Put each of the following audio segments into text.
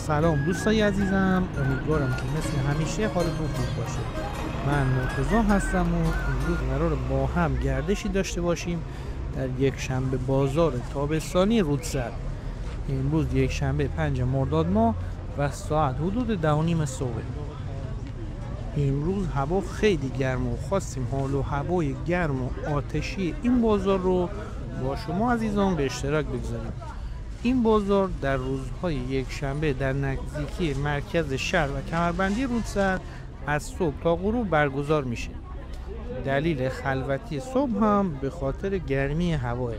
سلام دوستای عزیزم، امیدوارم که مثل همیشه حالتون خوب باشه. من مرتضی هستم و امروز قرار با هم گردشی داشته باشیم در یک شنبه بازار تابستانی رودسر. امروز یک شنبه 5 مرداد ماه و ساعت حدود 10:30 صبح. امروز هوا خیلی گرم و خواستیم حال و هوای گرم و آتشی این بازار رو با شما عزیزان به اشتراک بگذاریم. این بازار در روزهای یک شنبه در نزدیکی مرکز شهر و کمربندی رودسر از صبح تا غروب برگزار میشه. دلیل خلوتی صبح هم به خاطر گرمی هواه.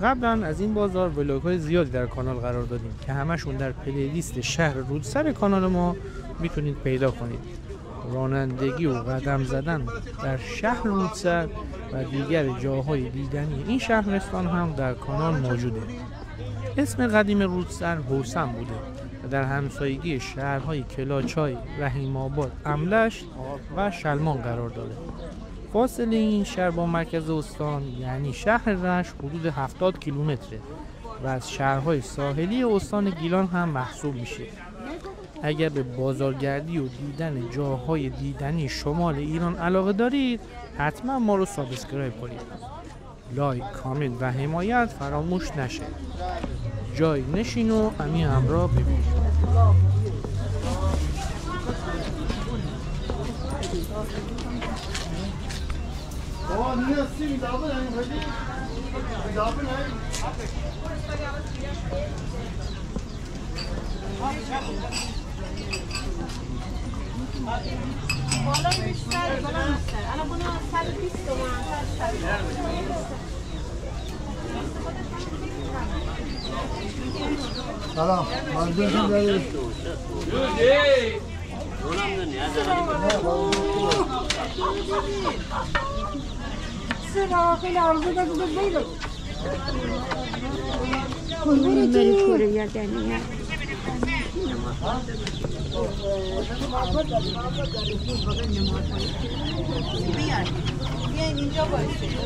قبلا از این بازار ولاگ‌های زیادی در کانال قرار دادیم که همشون در پلیلیست شهر رودسر کانال ما میتونید پیدا کنید. رانندگی و قدم زدن در شهر رودسر و دیگر جاهای دیدنی این شهرستان هم در کانال موجوده. اسم قدیم رودسر حوسن بوده و در همسایگی شهرهای کلاچای، رحیم آباد، املشت و شلمان قرار داره. فاصله این شهر با مرکز استان یعنی شهر رشت حدود 70 کیلومتره و از شهرهای ساحلی استان گیلان هم محسوب میشه. اگر به بازارگردی و دیدن جاهای دیدنی شمال ایران علاقه دارید حتما ما رو سابسکرایب کنید. لایک، کامنت و حمایت فراموش نشه. جای نشین و همین همراه ببینید. سلام منظورشون دارید سلام خیلی آرزو دارید بیرون کنون بری کوره یادنیه بیاین اینجا بایستید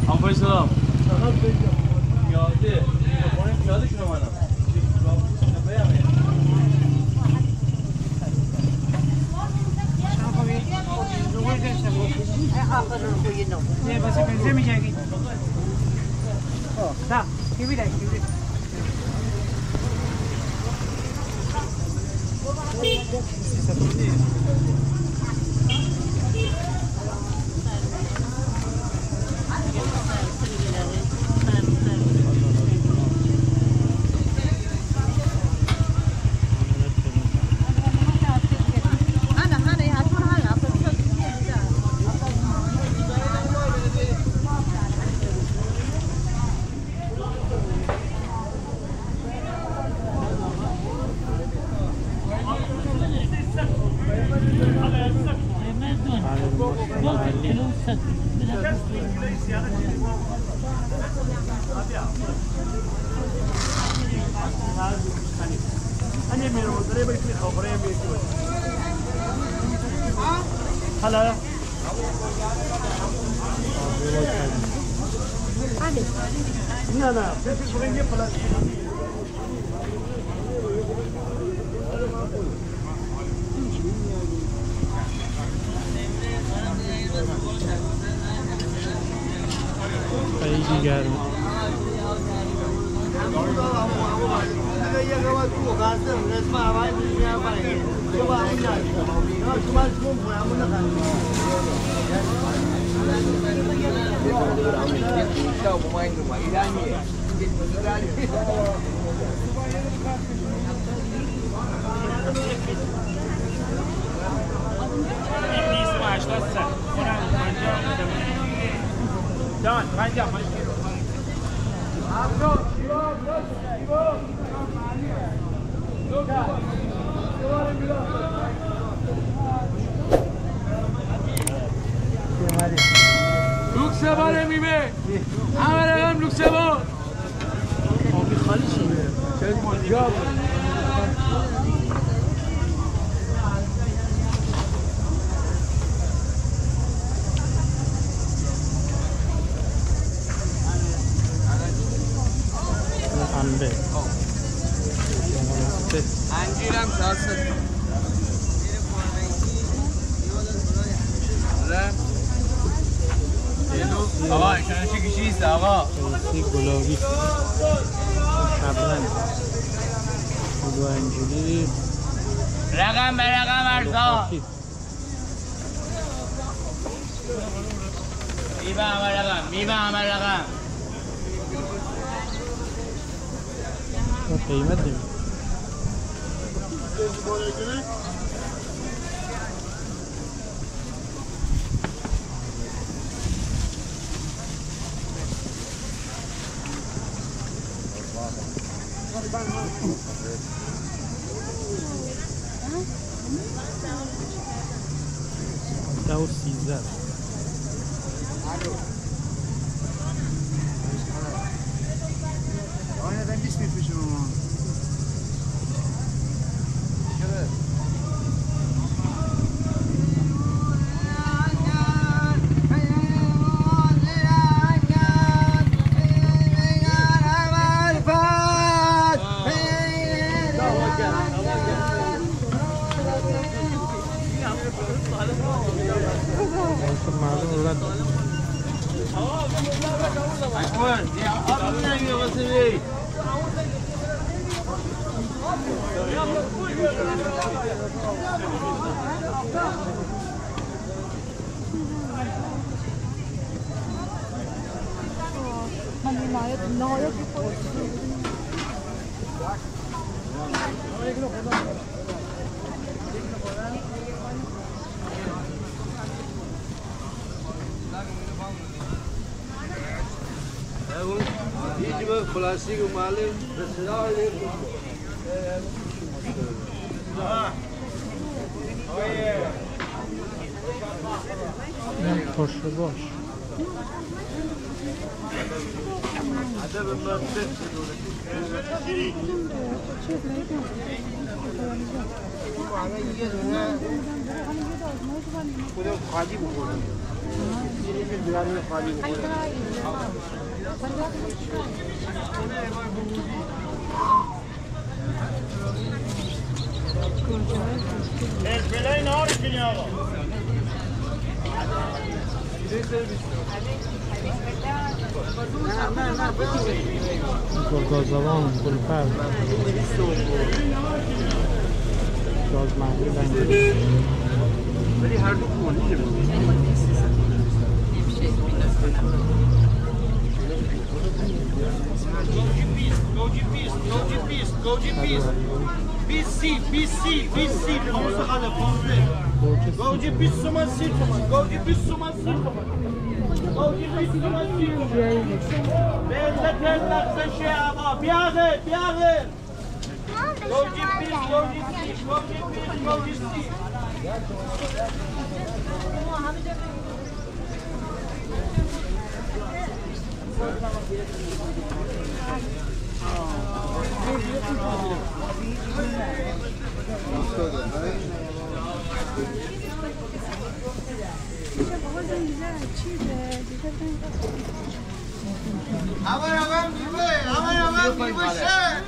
Ampay selam. Geldi. Geldi şuna bana. Ne basa benzemeyecek. Da, gibi de gibi. Hala. نه نه بفرست بگیم یه پلاس خیلی گرم. لوکسبار میوه همه هم لوکسبار خالی شده انجیرم 400 آقا شنشی کشیست آقا کیسی گلابی شبنم کلو انجلی رقم به رقم ارزا میبه همه رقم میبه همه رقم قیمت نمی دو 13 آیا ben biz میفروشیم ما معلوم رد اکبر یه آب نمیه واسه بی هیچ به پلاستیک و مالی رسیدار این پشت باش خودم خالی بخورم بیرون خالی بخورم بلای نهار کنی آقا گلگازوان گلپر گاز محلی بنگلی ولی هر دو کونی گوجی 20 تومن 30 تومن گوجی 20 تومن 30 تومن گوجی 20 تومن 30 تومن بهت لغزش آقا بیاغه بیاغه گوجی 20 گوجی 30 گوجی 20 گوجی 30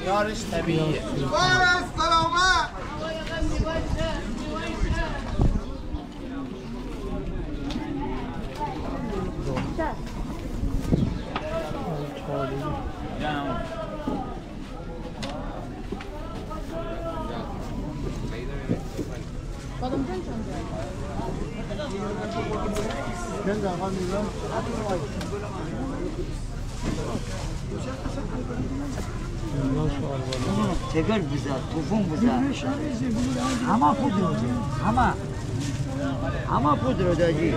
یارش طبیعیه Çeker bize, tufun bize. Ama pudra ödeyecek. Ama pudra ödeyecek.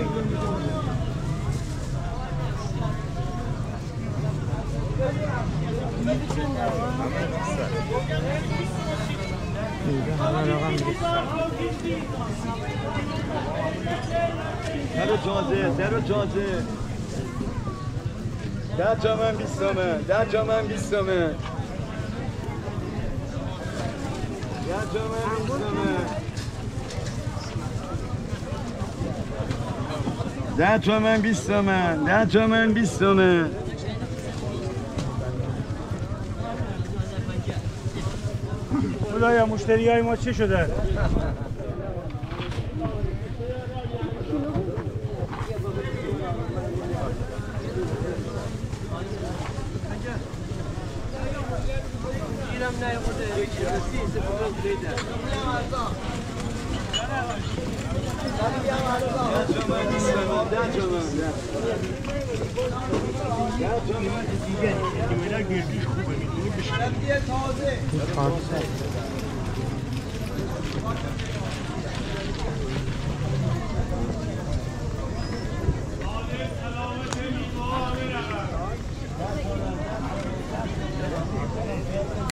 Zero caze. 10 تومن 20 تومن 10 تومن 20 تومن 10 تومن 20 تومن 10 تومن 20 تومن 10 تومن 20 تومن خدایا مشتریای ما چه شده؟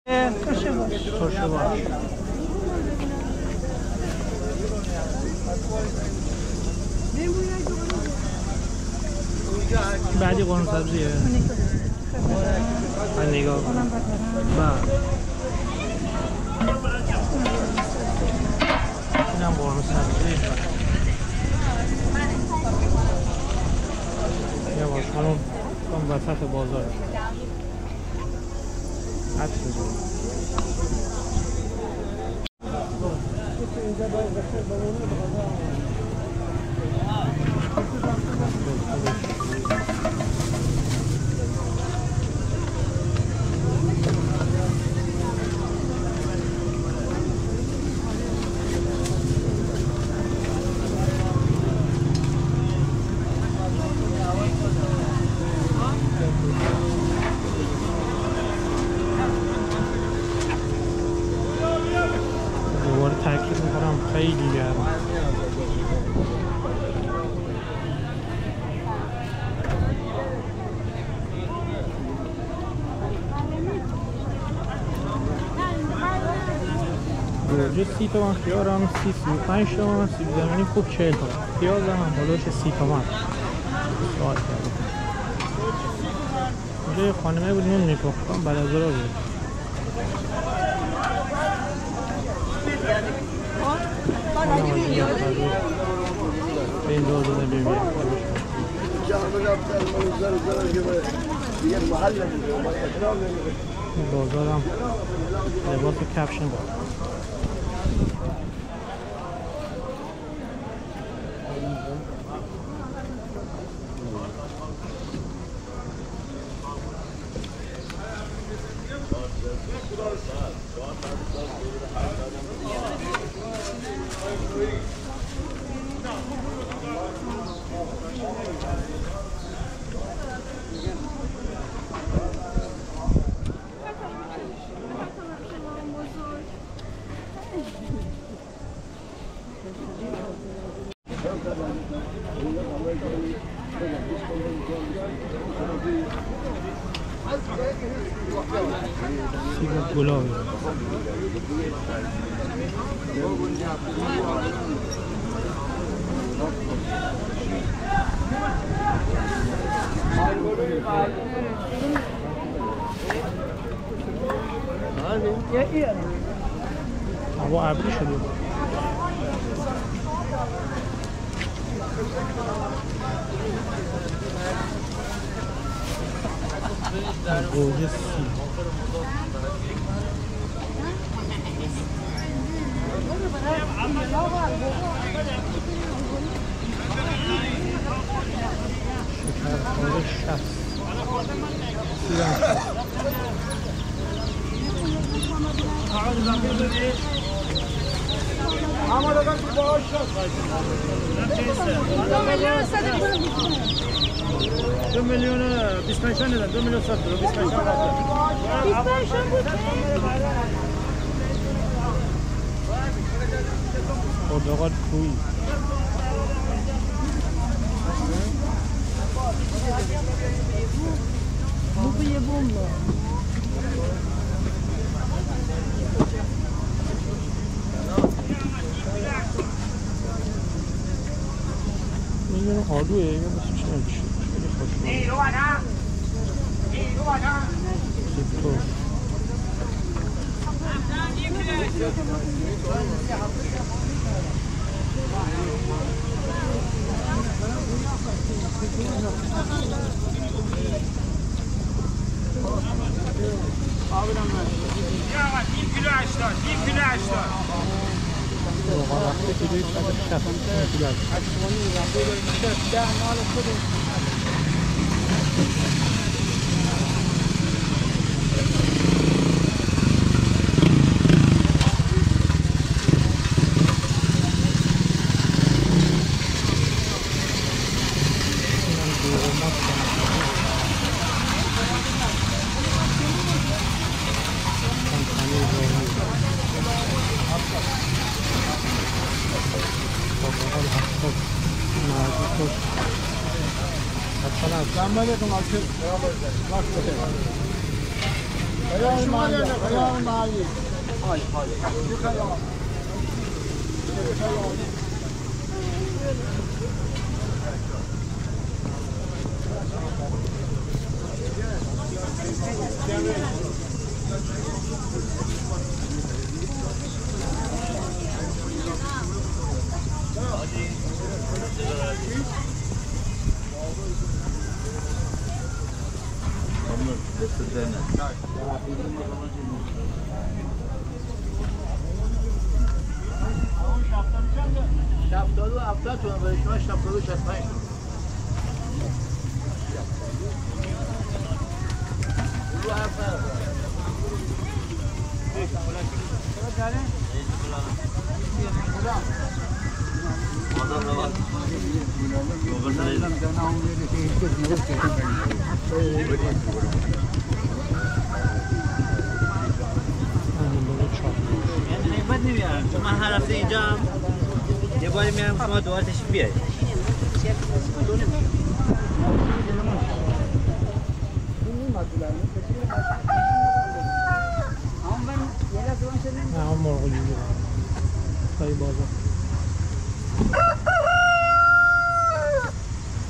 ترشه باش. بعدی قرمه سبزیه. من نگاه کنم. اینم قرمه سبزی. یواش خانم کن وسط بازار. عطر بزن. دوباره تاکید میکنم خیلی گرمه. گوجه 30 تومن، خیار هم 35 تومن، سیب زمینی خوب 40 تومن، پیاز هم بالوش 30 تومن. سوال کردم اینجا یه خانمه بود نون میپختم بعد از ظهر بود. این دوزنه ببینیم بازار هم لباس کفشن داره. سیب گلابی هوا ابری شده. گوجه 30 شکرخواره 60 2 میلیون 25 ندن 2 میلیون 100 25 پرتقال کوی بوی بوم میگن آلوه یا بسیش نمیشه خیلی خوشمزه. سیب کیلو 80 1 کیلو 80 رفته کیلوی 160 من هر هفته اینجا هم یه باری میرم شما دوباره تشریف بیارید. هم مرغولی خیلی بازار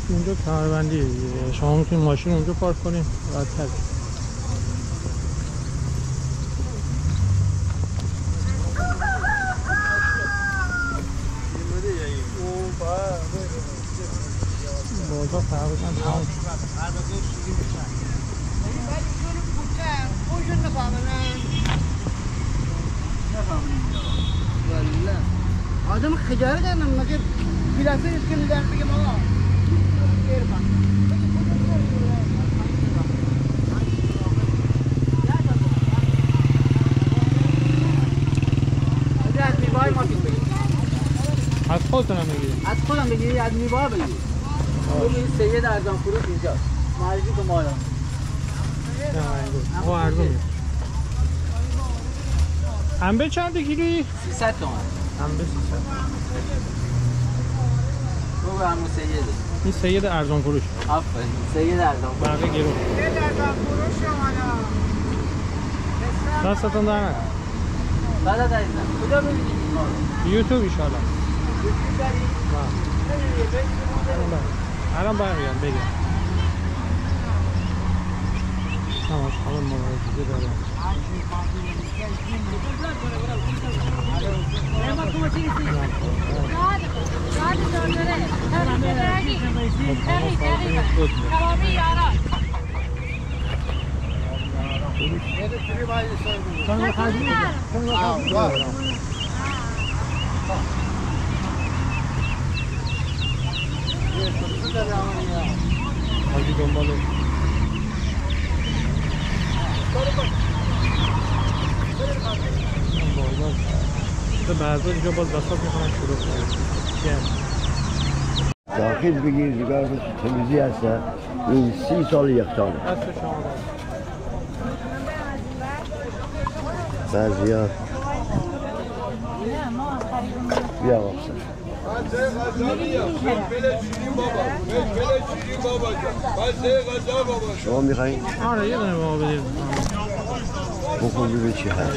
اونجا کمربندیه دیگه. شما میتونید ماشین اونجا پارک کنید راحت تر. بازار تقریبا تمام شد. آدم خجالت کردم مگه بیلافه اسکن در بگم آقا از میوه‌های ما از خودتون هم بگیرید؟ از خودم بگیری، از میوه بگیری. این سید ارزان فروش اینجا معرفی که مالا نه آقا ارزون انبه چنده کیلویی؟ 300 تومن انبه 300 تو به همون سیده این سید ارزان فروش آفرین سید ارزان فروش بقیه گرون سید ارزان فروش شمالا دستتون در نکن بعد از این کجا ببینید یوتیوب ایشالا یوتیوب داری؟ الان برمیان بگم تماش همه مراجعه داره حاجی دنباله به بعضا اینجا باز بساط میکنن شروع کنن داخل بگیر دیگر تمیزی هسته این 30 سال یکتانه دست شما بعضی ها بیا بابسن شما میخواین؟ آره یه دونه بابا بدید بکن ببین چی هست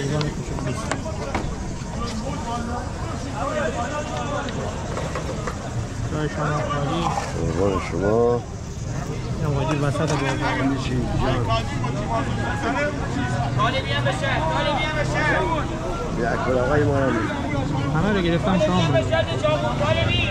جای شما خالی قربان شما یا واجب وسط بازار طالبی هم بشه یک کل آقای ما رو همه رو گرفتم شما بود طالبی